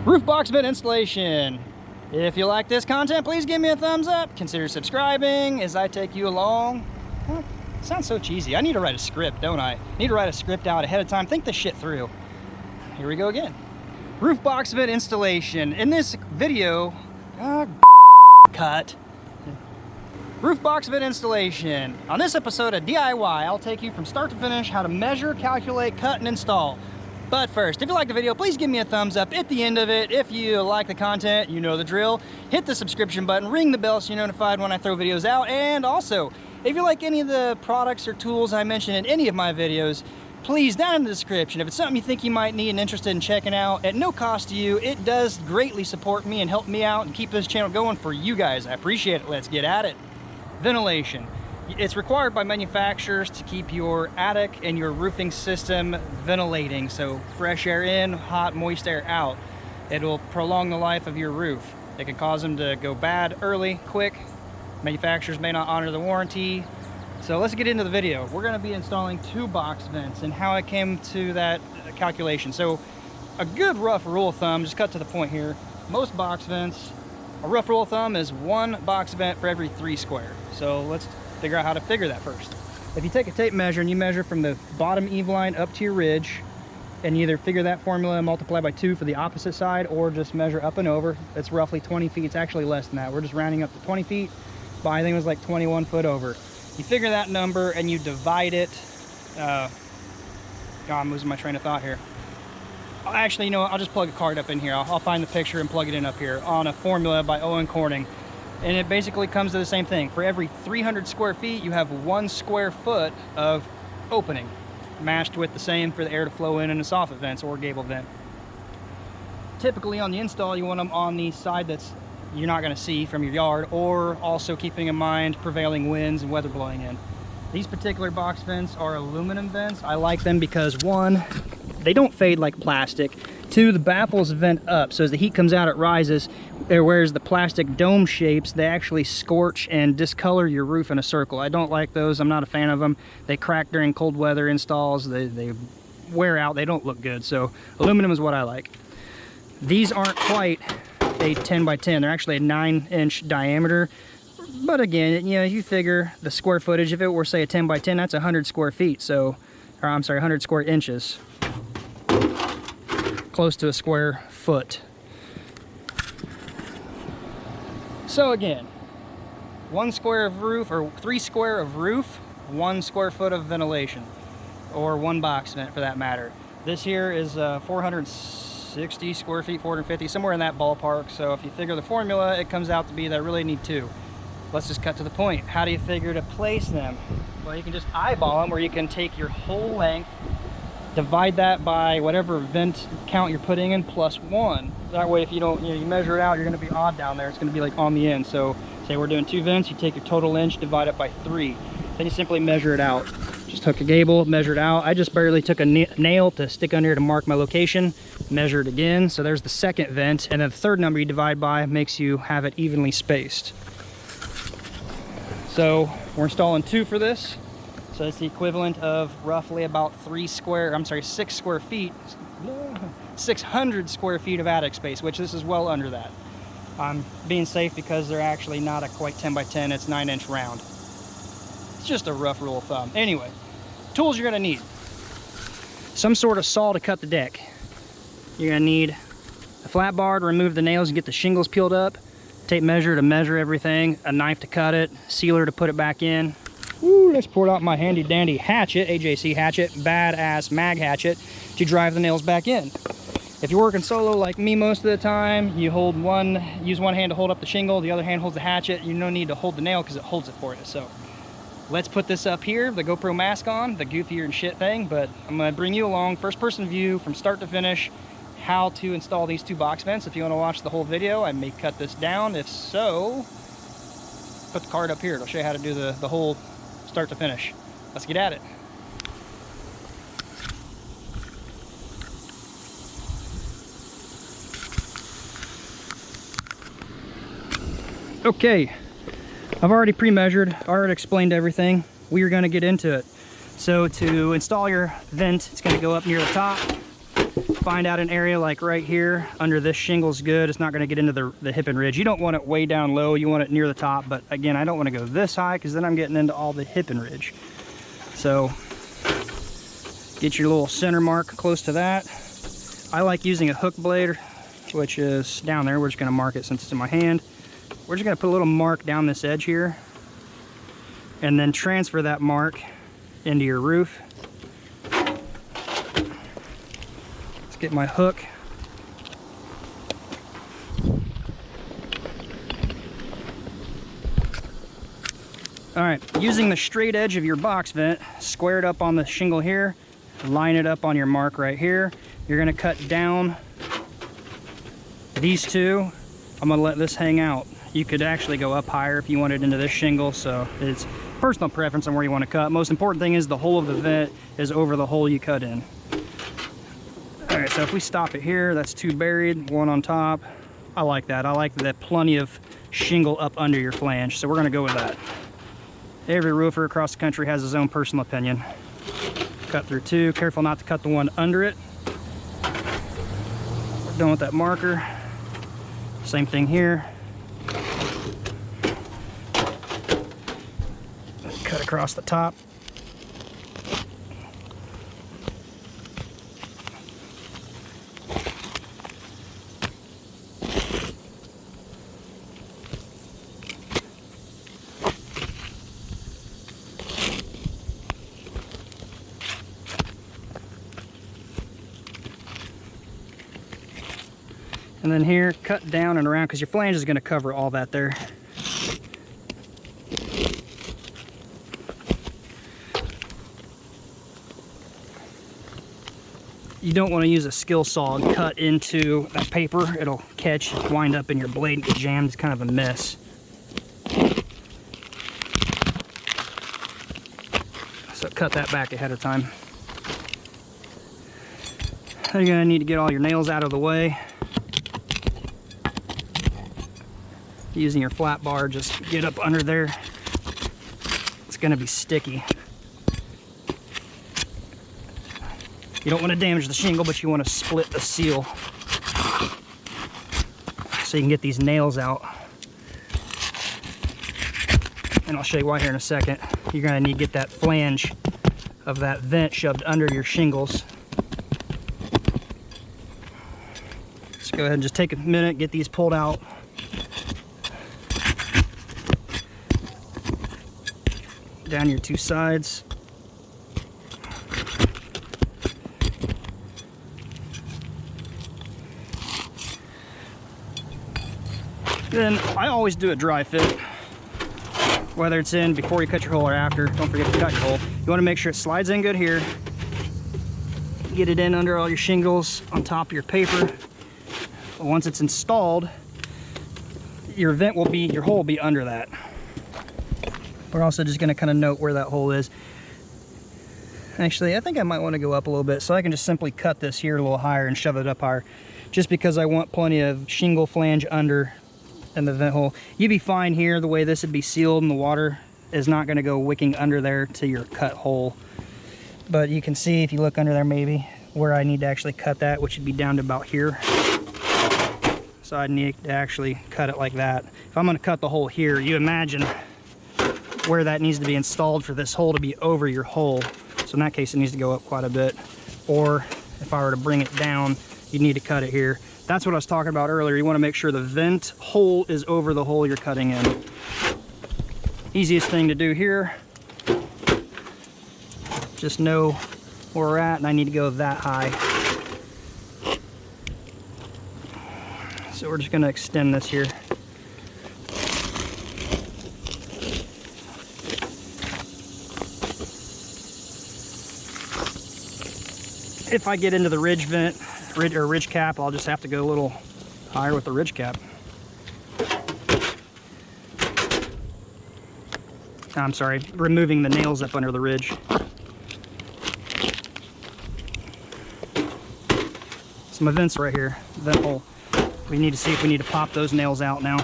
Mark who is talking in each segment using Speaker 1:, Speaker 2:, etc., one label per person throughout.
Speaker 1: Roof box vent installation. If you like this content, please give me a thumbs up. Consider subscribing as I take you along. Well, it sounds so cheesy. I need to write a script, don't I? Need to write a script out ahead of time. Think this shit through. Here we go again. Roof box vent installation. In this video, cut. Roof box vent installation. On this episode of DIY, I'll take you from start to finish how to measure, calculate, cut, and install. But first, if you like the video, please give me a thumbs up at the end of it. If you like the content, you know the drill. Hit the subscription button, ring the bell so you're notified when I throw videos out. And also, if you like any of the products or tools I mention in any of my videos, please, down in the description, if it's something you think you might need and interested in checking out, at no cost to you, it does greatly support me and help me out and keep this channel going for you guys. I appreciate it. Let's get at it. Ventilation. It's required by manufacturers to keep your attic and your roofing system ventilating, so fresh air in, hot, moist air out. It'll prolong the life of your roof. It can cause them to go bad early, quick. Manufacturers may not honor the warranty. So let's get into the video. We're going to be installing 2 box vents and how I came to that calculation. So a good rough rule of thumb, just cut to the point here. Most box vents, a rough rule of thumb is 1 box vent for every 3 square. So let's figure out how to figure that first. If you take a tape measure and you measure from the bottom eave line up to your ridge, and you either figure that formula and multiply by 2 for the opposite side, or just measure up and over, it's roughly 20 feet. It's actually less than that. We're just rounding up to 20 feet, but I think it was like 21 foot over. You figure that number and you divide it. God, I'm losing my train of thought here. Actually, you know what? I'll just plug a card up in here. I'll find the picture and plug it in up here on a formula by Owen Corning. And it basically comes to the same thing. For every 300 square feet, you have 1 square foot of opening, matched with the same for the air to flow in a soffit vents or gable vent. Typically on the install, you want them on the side that's you're not going to see from your yard, or also keeping in mind prevailing winds and weather blowing in. These particular box vents are aluminum vents. I like them because 1, they don't fade like plastic. 2, the baffles vent up, so as the heat comes out, it rises. Whereas the plastic dome shapes, they actually scorch and discolor your roof in a circle. I don't like those. I'm not a fan of them. They crack during cold weather installs. They wear out. They don't look good. So aluminum is what I like. These aren't quite a 10 by 10. They're actually a 9-inch diameter. But again, you know, you figure the square footage, if it were say a 10 by 10, that's 100 square feet. So, or I'm sorry, 100 square inches. Close to a square foot. So again, 1 square of roof, or 3 square of roof, 1 square foot of ventilation, or 1 box vent for that matter. This here is 460 square feet, 450, somewhere in that ballpark. So if you figure the formula, it comes out to be that I really need 2. Let's just cut to the point. How do you figure to place them? Well, you can just eyeball them, or you can take your whole length, divide that by whatever vent count you're putting in plus 1. That way, if you don't, you measure it out, you're going to be odd down there. It's going to be like on the end. So say we're doing 2 vents, you take your total inch, divide it by 3. Then you simply measure it out. Just hook a gable, measure it out. I just barely took a nail to stick under here to mark my location, measure it again. So there's the 2nd vent, and then the 3rd number you divide by makes you have it evenly spaced. So we're installing 2 for this. So it's the equivalent of roughly about 6 square feet, 600 square feet of attic space, which this is well under that. I'm being safe because they're actually not a quite 10 by 10, it's 9-inch round. It's just a rough rule of thumb. Anyway, tools you're gonna need. Some sort of saw to cut the deck. You're gonna need a flat bar to remove the nails and get the shingles peeled up, tape measure to measure everything, a knife to cut it, sealer to put it back in. Woo, let's pull out my handy dandy hatchet, AJC hatchet, badass mag hatchet, to drive the nails back in. If you're working solo like me most of the time, you use one hand to hold up the shingle, the other hand holds the hatchet. You no need to hold the nail because it holds it for you. So let's put this up here, the GoPro mask on, the goofier and shit thing, but I'm gonna bring you along, first person view from start to finish, how to install these 2 box vents. If you want to watch the whole video, I may cut this down. If so, put the card up here. It'll show you how to do the whole start to finish. Let's get at it. Okay, I've already pre-measured, already explained everything. We are going to get into it. So to install your vent, it's going to go up near the top. find out an area like right here under this shingle's good. It's not going to get into the hip and ridge. You don't want it way down low. You want it near the top. But again, I don't want to go this high because then I'm getting into all the hip and ridge. So get your little center mark close to that. I like using a hook blade, which is down there. We're just going to mark it since it's in my hand. We're just going to put a little mark down this edge here and then transfer that mark into your roof. Let's get my hook. All right, using the straight edge of your box vent, square it up on the shingle here, line it up on your mark right here. You're gonna cut down these two. I'm gonna let this hang out. You could actually go up higher if you wanted into this shingle, so it's personal preference on where you want to cut. Most important thing is the hole of the vent is over the hole you cut in. All right, so if we stop it here, that's two buried, one on top. I like that. I like that plenty of shingle up under your flange, so we're gonna go with that. Every roofer across the country has his own personal opinion. Cut through two, careful not to cut the one under it. We're done with that marker. Same thing here. Cut across the top. And then here, cut down and around because your flange is going to cover all that there. You don't want to use a skill saw and cut into that paper. It'll catch, wind up in your blade and get jammed. It's kind of a mess. So cut that back ahead of time. You're going to need to get all your nails out of the way. Using your flat bar, just get up under there. It's going to be sticky. You don't want to damage the shingle, but you want to split the seal so you can get these nails out. And I'll show you why here in a second. You're going to need to get that flange of that vent shoved under your shingles. Let's go ahead and just take a minute, get these pulled out. Down your two sides. Then I always do a dry fit, whether it's in before you cut your hole or after. Don't forget to cut your hole. You want to make sure it slides in good here. Get it in under all your shingles on top of your paper. Once it's installed, your vent will be, your hole will be under that. We're also just going to kind of note where that hole is. Actually, I think I might want to go up a little bit, so I can just simply cut this here a little higher and shove it up higher, just because I want plenty of shingle flange under in the vent hole. You'd be fine here. The way this would be sealed and the water is not going to go wicking under there to your cut hole. But you can see if you look under there maybe where I need to actually cut that, which would be down to about here. So I need to actually cut it like that. If I'm going to cut the hole here, you imagine where that needs to be installed for this hole to be over your hole. So in that case, it needs to go up quite a bit. Or if I were to bring it down, you need to cut it here. That's what I was talking about earlier. You want to make sure the vent hole is over the hole you're cutting in. Easiest thing to do here, just know where we're at, and I need to go that high. So we're just going to extend this here. If I get into the ridge vent, ridge cap, I'll just have to go a little higher with the ridge cap. I'm sorry, removing the nails up under the ridge. So my vents right here, vent hole. We need to see if we need to pop those nails out now.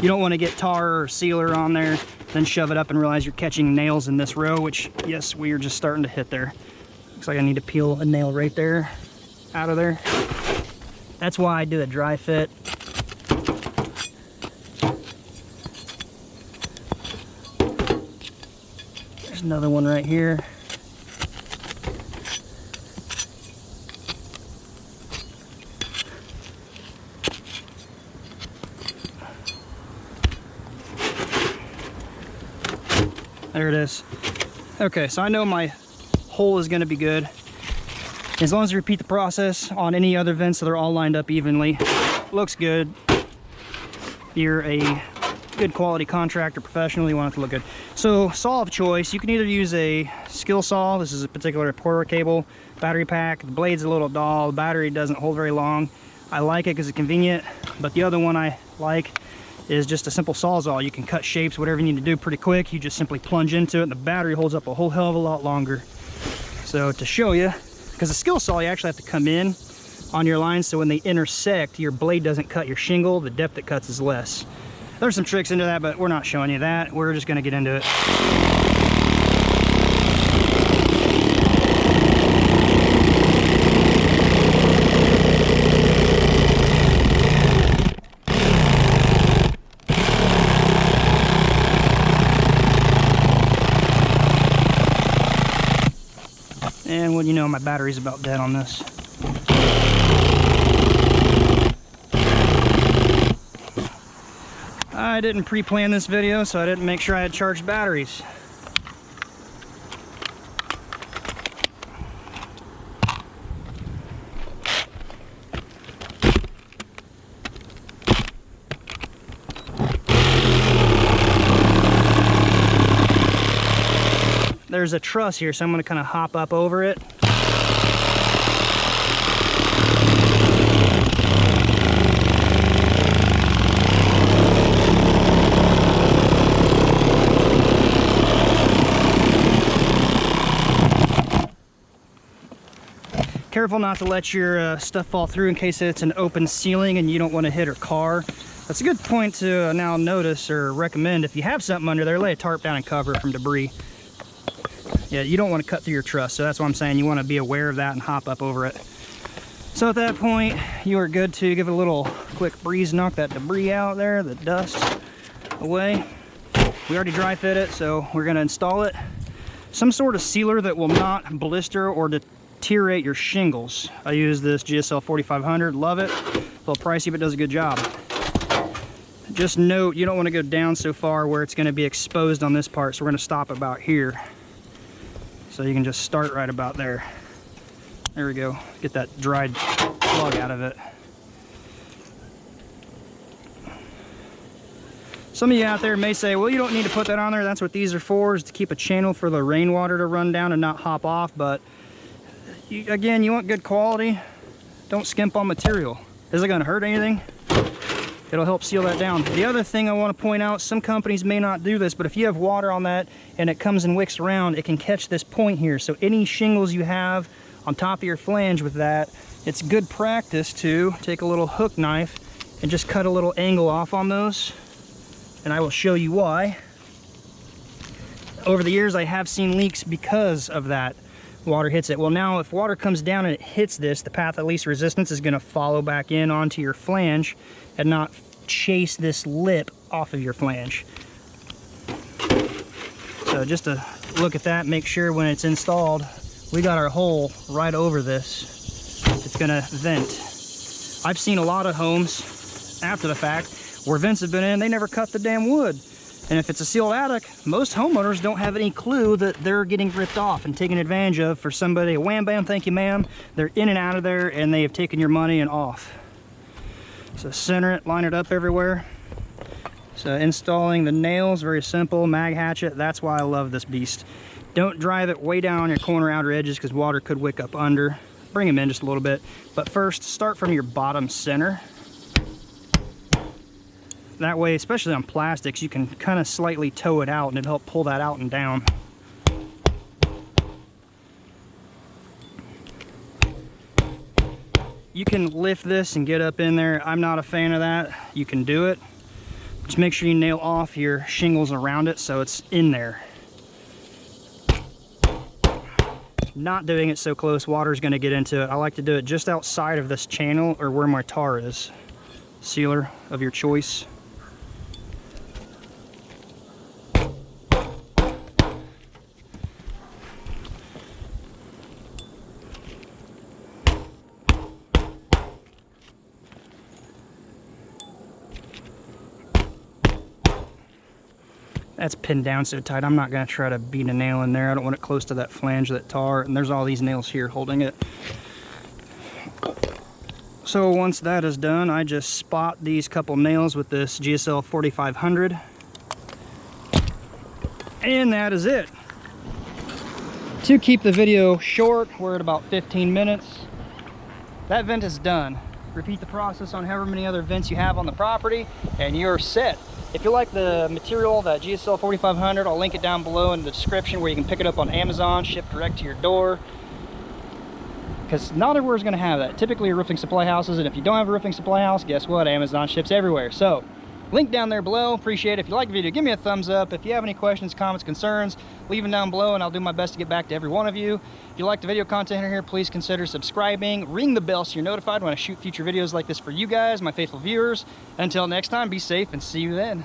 Speaker 1: You don't want to get tar or sealer on there, then shove it up and realize you're catching nails in this row, which, yes, we are just starting to hit there. Looks like I need to peel a nail right there, out of there. That's why I do a dry fit. There's another one right here. There it is. Okay, so I know my hole is going to be good. As long as you repeat the process on any other vents that are all lined up evenly. Looks good. You're a good quality contractor, professional, you want it to look good. So, saw of choice, you can either use a skill saw. This is a particular quarter cable battery pack. The blade's a little dull, the battery doesn't hold very long. I like it because it's convenient, but the other one I like is just a simple sawzall. You can cut shapes, whatever you need to do pretty quick. You just simply plunge into it and the battery holds up a whole hell of a lot longer. So to show you, because a skill saw you actually have to come in on your lines so when they intersect your blade doesn't cut your shingle, the depth it cuts is less. There's some tricks into that, but we're not showing you that. We're just going to get into it. And well, you know, my battery's about dead on this. I didn't pre-plan this video, so I didn't make sure I had charged batteries. There's a truss here, so I'm going to kind of hop up over it. Careful not to let your stuff fall through in case it's an open ceiling and you don't want to hit her car. That's a good point to now notice or recommend. If you have something under there, lay a tarp down and cover it from debris. Yeah, you don't want to cut through your truss, so that's why I'm saying you want to be aware of that and hop up over it. So at that point, you are good to give it a little quick breeze, knock that debris out there, the dust away. We already dry fit it, so we're going to install it. Some sort of sealer that will not blister or deteriorate your shingles. I use this GSL 4500, love it. A little pricey, but does a good job. Just note, you don't want to go down so far where it's going to be exposed on this part, so we're going to stop about here. So you can just start right about there. There we go. Get that dried plug out of it. Some of you out there may say, well, you don't need to put that on there. That's what these are for, is to keep a channel for the rainwater to run down and not hop off. But again, you want good quality. Don't skimp on material. Is it going to hurt anything? It'll help seal that down. The other thing I want to point out, some companies may not do this, but if you have water on that and it comes and wicks around, it can catch this point here. So any shingles you have on top of your flange with that, it's good practice to take a little hook knife and just cut a little angle off on those. And I will show you why. Over the years, I have seen leaks because of that. Water hits it. Well, now if water comes down and it hits this, the path of least resistance is going to follow back in onto your flange and not chase this lip off of your flange. So just to look at that, make sure when it's installed, we got our hole right over this. It's going to vent. I've seen a lot of homes after the fact where vents have been in, they never cut the damn wood. And if it's a sealed attic, most homeowners don't have any clue that they're getting ripped off and taken advantage of for somebody. Wham bam, thank you ma'am. They're in and out of there and they have taken your money and off. So center it, line it up everywhere. So installing the nails, very simple, mag hatchet. That's why I love this beast. Don't drive it way down on your corner outer edges because water could wick up under. Bring them in just a little bit. But first, start from your bottom center. That way, especially on plastics, you can kind of slightly toe it out and it'll help pull that out and down. You can lift this and get up in there. I'm not a fan of that. You can do it. Just make sure you nail off your shingles around it so it's in there. not doing it so close, water's going to get into it. I like to do it just outside of this channel or where my tar is. Sealer of your choice. That's pinned down so tight, I'm not going to try to beat a nail in there. I don't want it close to that flange of that tar, and there's all these nails here holding it. So once that is done, I just spot these couple nails with this GSL 4500. And that is it. To keep the video short, we're at about 15 minutes. That vent is done. Repeat the process on however many other vents you have on the property, and you're set. If you like the material, that GSL 4500, I'll link it down below in the description where you can pick it up on Amazon, shipped direct to your door. Because not everywhere is going to have that. Typically roofing supply houses, and if you don't have a roofing supply house, guess what? Amazon ships everywhere. So, link down there below. Appreciate it. If you like the video, give me a thumbs up. If you have any questions, comments, concerns, leave them down below, and I'll do my best to get back to every one of you. If you like the video content here, please consider subscribing. Ring the bell so you're notified when I shoot future videos like this for you guys, my faithful viewers. Until next time, be safe and see you then.